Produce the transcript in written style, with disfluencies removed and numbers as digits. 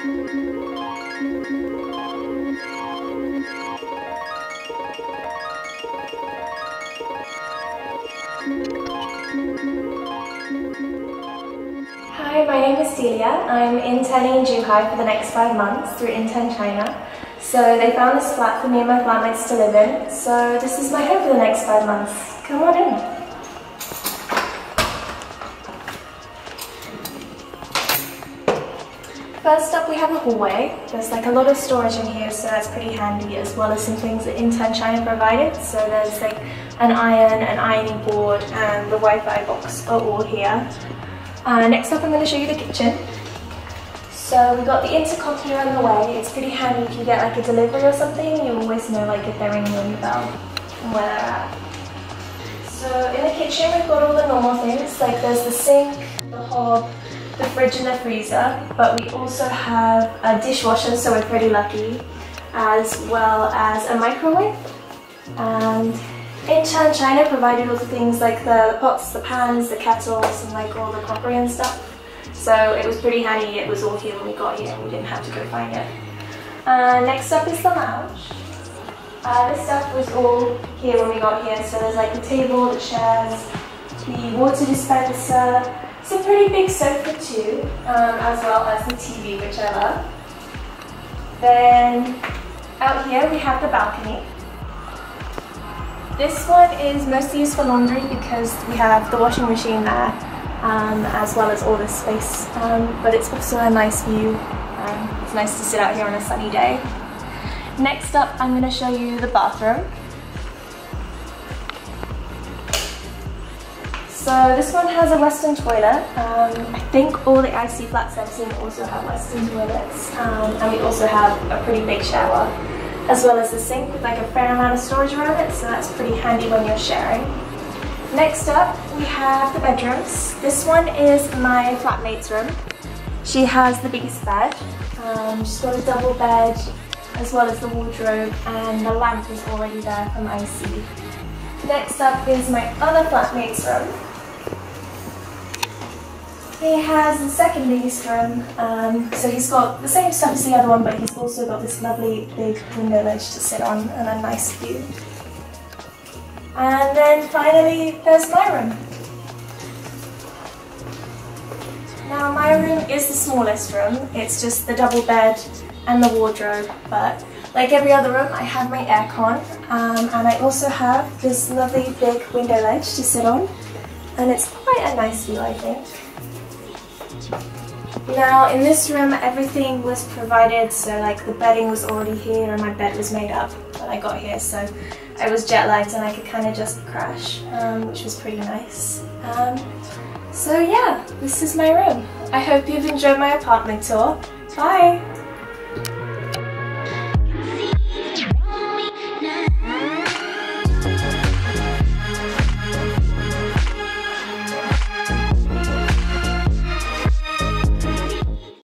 Hi, my name is Delia. I'm interning in Zhuhai for the next 5 months through InternChina. So they found this flat for me and my flatmates to live in. So this is my home for the next 5 months. Come on in. First up we have a hallway. There's like a lot of storage in here, so that's pretty handy, as well as some things that InternChina provided. So there's like an iron, an ironing board and the Wi-Fi box are all here. Next up I'm going to show you the kitchen. So we've got the intercom here on the way. It's pretty handy if you get like a delivery or something, you always know like if they're ringing on your bell and where they're at. So in the kitchen we've got all the normal things, like there's the sink, the hob, the fridge and the freezer, but we also have a dishwasher, so we're pretty lucky, as well as a microwave. And InternChina provided all the things like the pots, the pans, the kettles, and like all the crockery and stuff. So it was pretty handy, it was all here when we got here and we didn't have to go find it. Next up is the lounge. This stuff was all here when we got here, so there's like the table, the chairs, the water dispenser, it's a pretty big sofa too, as well as the TV, which I love. Then out here we have the balcony. This one is mostly used for laundry because we have the washing machine there, as well as all this space, but it's also a nice view. It's nice to sit out here on a sunny day. Next up I'm going to show you the bathroom. So this one has a Western toilet. I think all the IC flats I've seen also have Western toilets, and we also have a pretty big shower, as well as the sink with like a fair amount of storage around it, so that's pretty handy when you're sharing. Next up we have the bedrooms. This one is my flatmate's room. She has the biggest bed. She's got a double bed, as well as the wardrobe, and the lamp is already there from IC. Next up is my other flatmate's room. He has the second biggest room, so he's got the same stuff as the other one, but he's also got this lovely big window ledge to sit on and a nice view. And then finally there's my room. Now my room is the smallest room, it's just the double bed and the wardrobe, but like every other room I have my aircon, and I also have this lovely big window ledge to sit on, and it's quite a nice view, I think. Now in this room everything was provided, so like the bedding was already here and my bed was made up when I got here, so I was jet lagged and I could kind of just crash, which was pretty nice. So yeah, this is my room. I hope you've enjoyed my apartment tour. Bye!